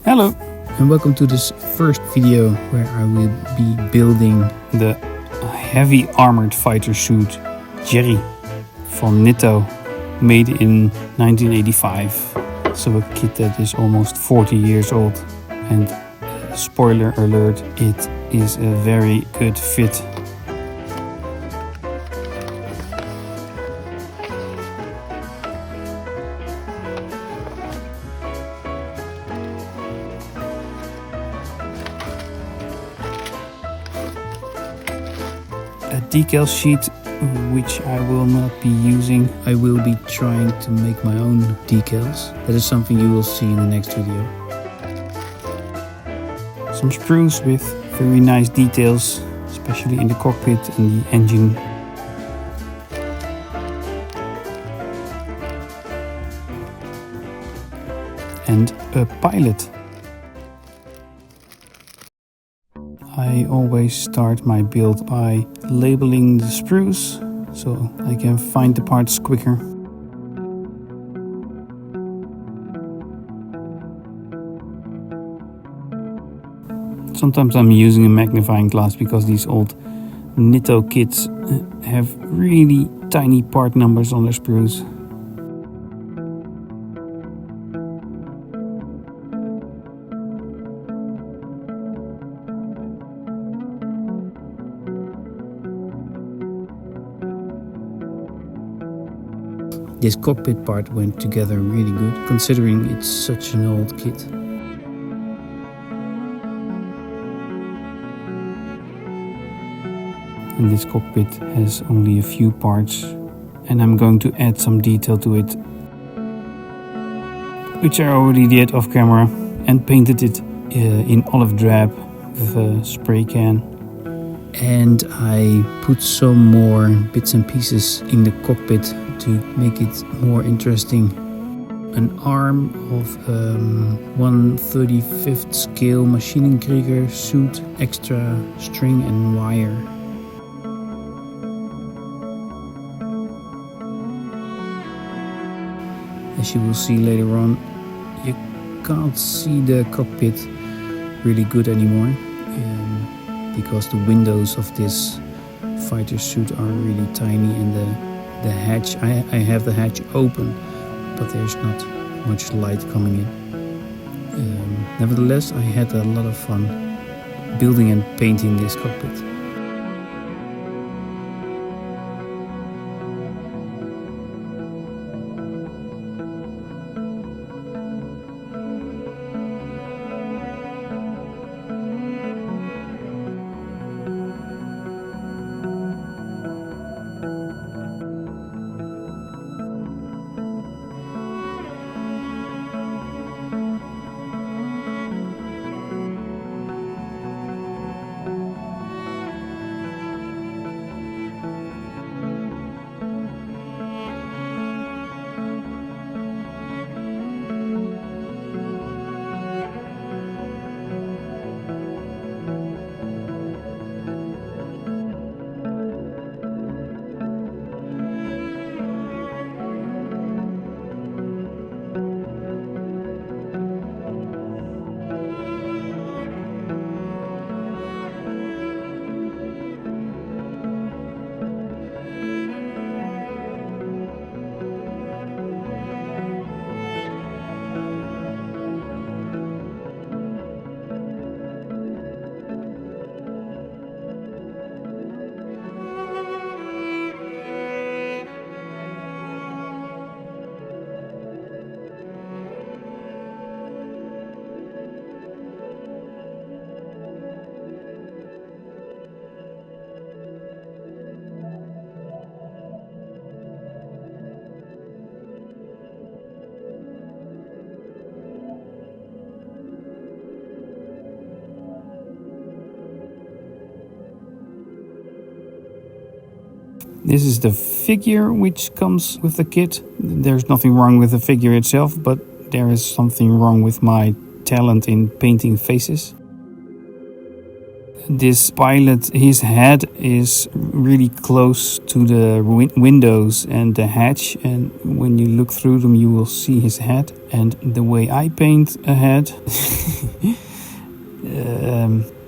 Hello and welcome to this first video where I will be building the heavy armored fighter suit Jerry from Nitto, made in 1985. So a kit that is almost 40 years old, and spoiler alert, it is a very good fit. A decal sheet, which I will not be using. I will be trying to make my own decals. That is something you will see in the next video. Some sprues with very nice details, especially in the cockpit and the engine. And a pilot. I always start my build by labeling the sprues so I can find the parts quicker. Sometimes I'm using a magnifying glass because these old Nitto kits have really tiny part numbers on their sprues. This cockpit part went together really good, considering it's such an old kit. And this cockpit has only a few parts, and I'm going to add some detail to it, which I already did off camera, and painted it in olive drab with a spray can. And I put some more bits and pieces in the cockpit to make it more interesting. An arm of 1/35 scale Maschinen Krieger suit, extra string and wire. As you will see later on, you can't see the cockpit really good anymore. Because the windows of this fighter suit are really tiny, and the hatch, I have the hatch open, but there's not much light coming in. Nevertheless, I had a lot of fun building and painting this cockpit. This is the figure which comes with the kit. There's nothing wrong with the figure itself, but there is something wrong with my talent in painting faces. This pilot, his head is really close to the windows and the hatch, and when you look through them you will see his head. And the way I paint a head,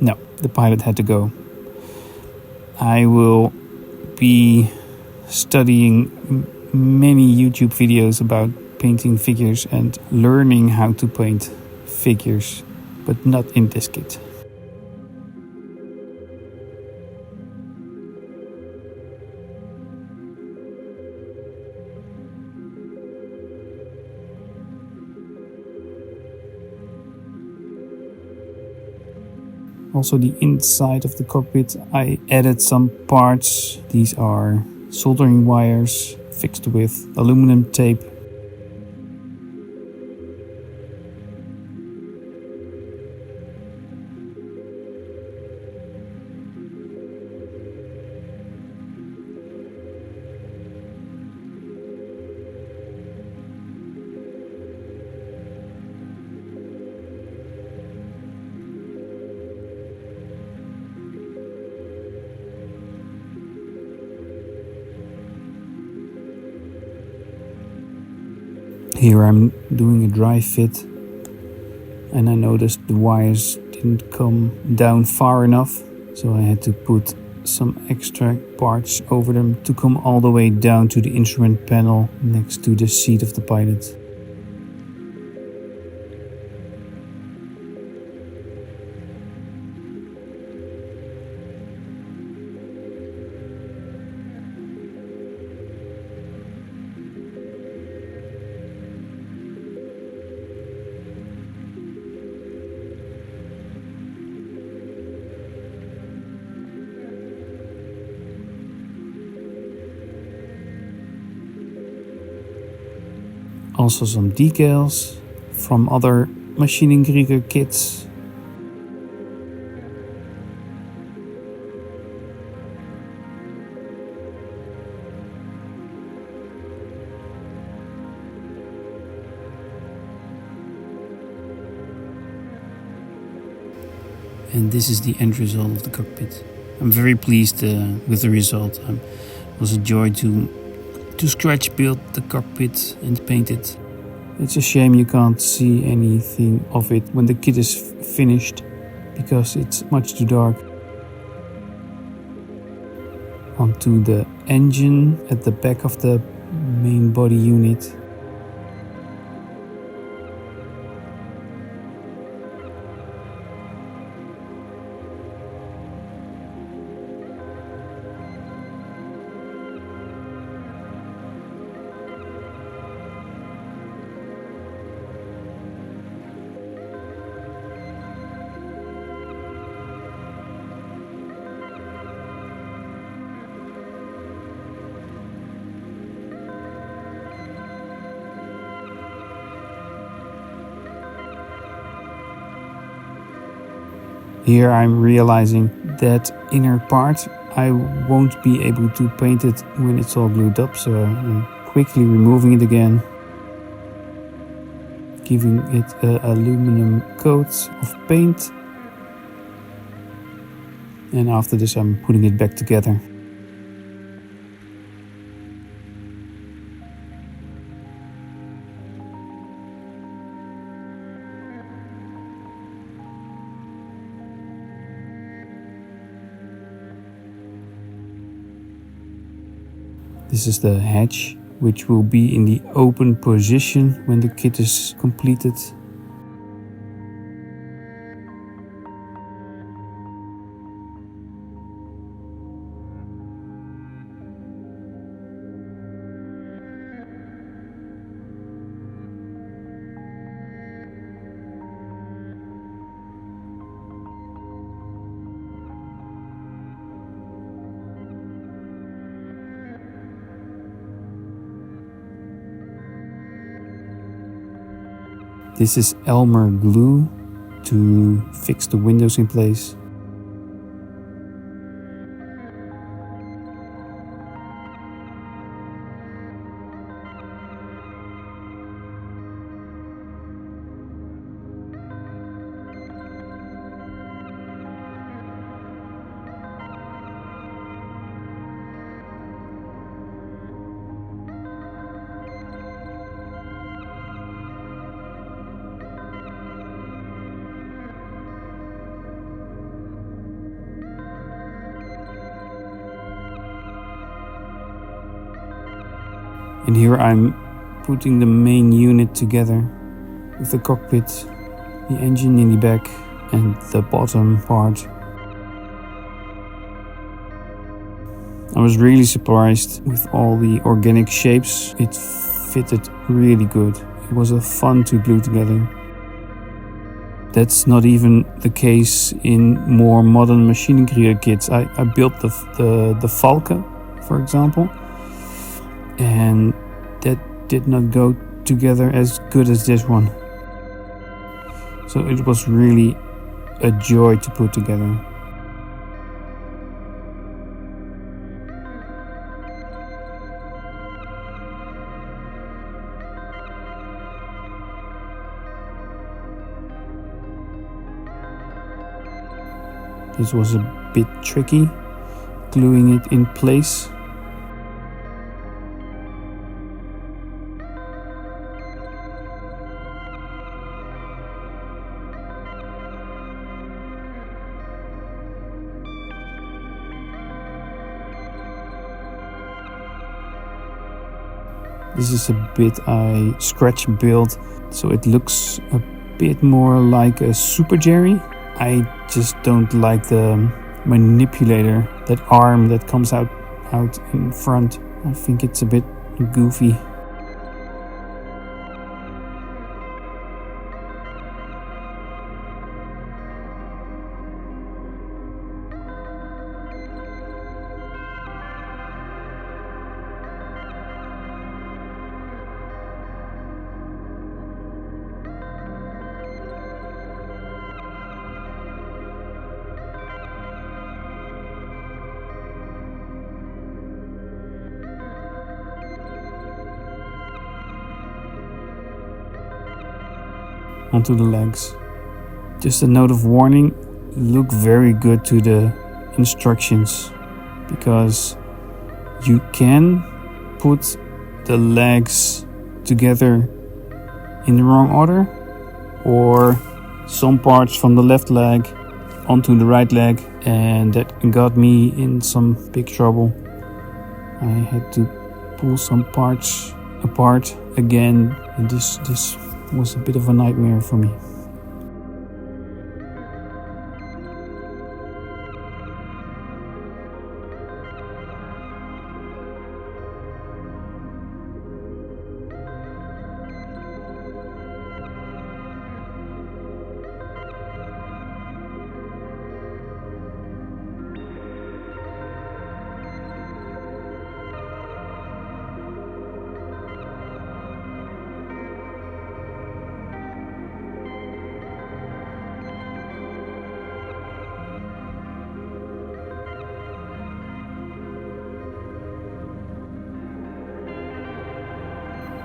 no, the pilot had to go. I will be studying many YouTube videos about painting figures and learning how to paint figures, but not in this kit. Also the inside of the cockpit, I added some parts. These are soldering wires fixed with aluminum tape. Here I'm doing a dry fit, and I noticed the wires didn't come down far enough, so I had to put some extra parts over them to come all the way down to the instrument panel next to the seat of the pilot. Also some decals from other Maschinen Krieger kits. And this is the end result of the cockpit. I'm very pleased with the result. It was a joy to scratch build the cockpit and paint it. It's a shame you can't see anything of it when the kit is finished, because it's much too dark. Onto the engine at the back of the main body unit. Here I'm realizing that inner part I won't be able to paint it when it's all glued up, so I'm quickly removing it again, giving it an aluminum coat of paint, and after this I'm putting it back together. This is the hatch, which will be in the open position when the kit is completed. This is Elmer glue to fix the windows in place. And here I'm putting the main unit together with the cockpit, the engine in the back and the bottom part. I was really surprised with all the organic shapes. It fitted really good. It was fun to glue together. That's not even the case in more modern Maschinen Krieger kits. I built the Falke, for example, and that did not go together as good as this one. So it was really a joy to put together. This was a bit tricky, gluing it in place. This is a bit I scratch built, so it looks a bit more like a Super Jerry. I just don't like the manipulator, that arm that comes out in front. I think it's a bit goofy. Onto the legs. Just a note of warning, look very good to the instructions, because you can put the legs together in the wrong order, or some parts from the left leg onto the right leg, and that got me in some big trouble. I had to pull some parts apart again, and this was a bit of a nightmare for me.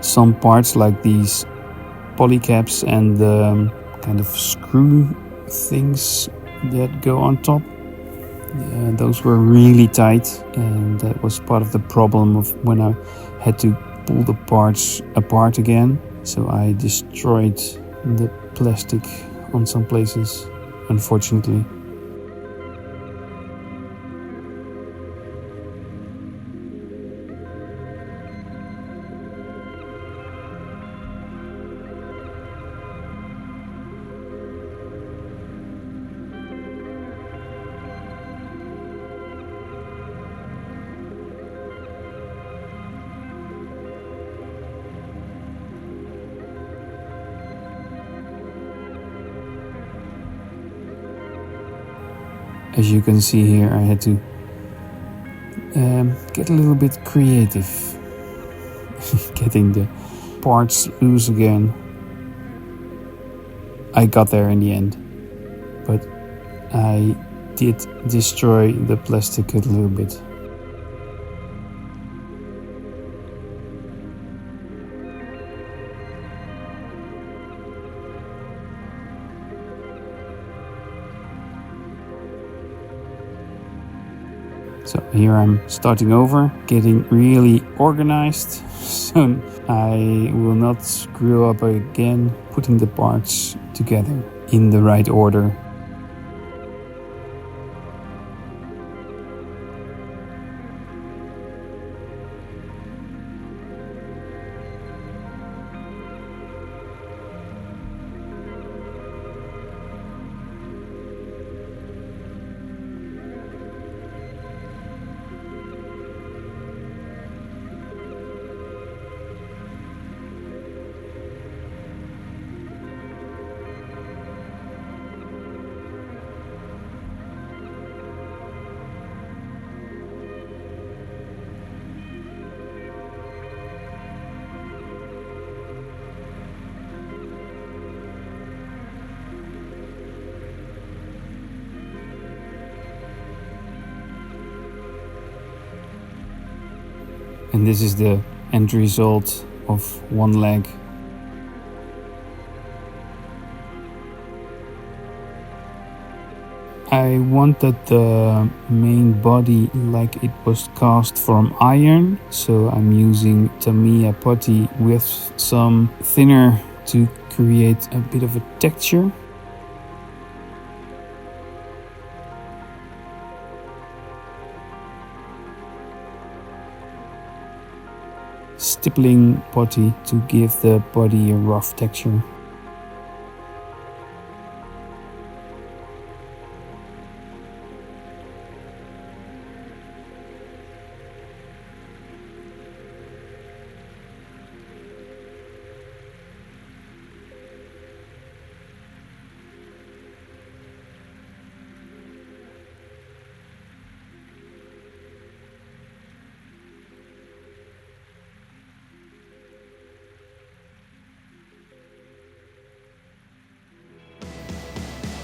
Some parts like these polycaps and the kind of screw things that go on top, those were really tight, and that was part of the problem of when I had to pull the parts apart again. So I destroyed the plastic on some places, unfortunately. As you can see here, I had to get a little bit creative, getting the parts loose again. I got there in the end, but I did destroy the plastic a little bit. So here I'm starting over, getting really organized, so I will not screw up again, putting the parts together in the right order. And this is the end result of one leg. I wanted the main body like it was cast from iron, so I'm using Tamiya putty with some thinner to create a bit of a texture. Stippling putty to give the body a rough texture.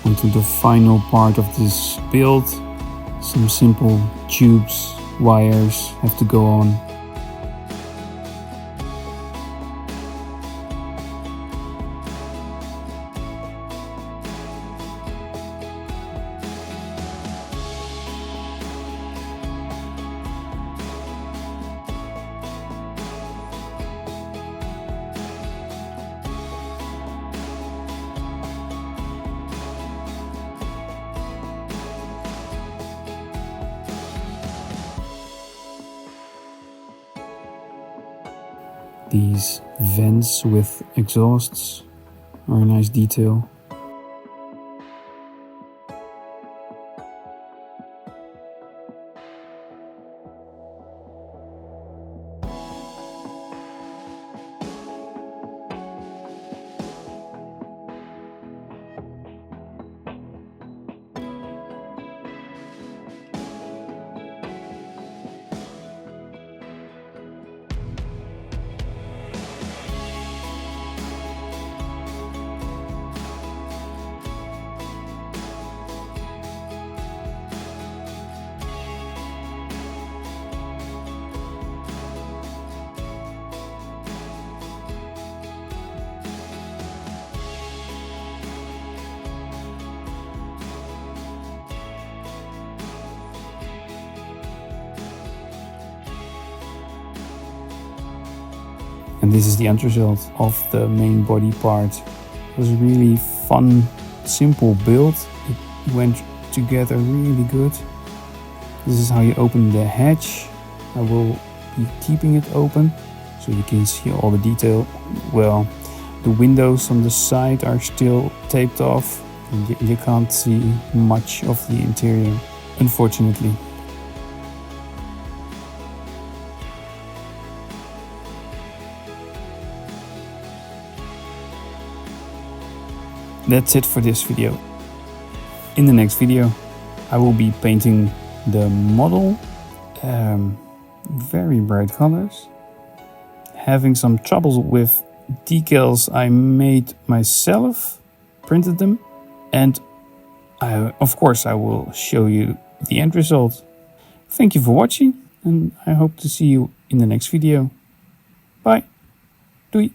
Onto the final part of this build. Some simple tubes, wires have to go on. These vents with exhausts are a nice detail. And this is the end result of the main body part. It was a really fun, simple build. It went together really good. This is how you open the hatch. I will be keeping it open so you can see all the detail. Well, the windows on the side are still taped off. You can't see much of the interior, unfortunately. That's it for this video. In the next video, I will be painting the model. Very bright colors. Having some trouble with decals I made myself, printed them, and of course I will show you the end result. Thank you for watching, and I hope to see you in the next video. Bye. Doei.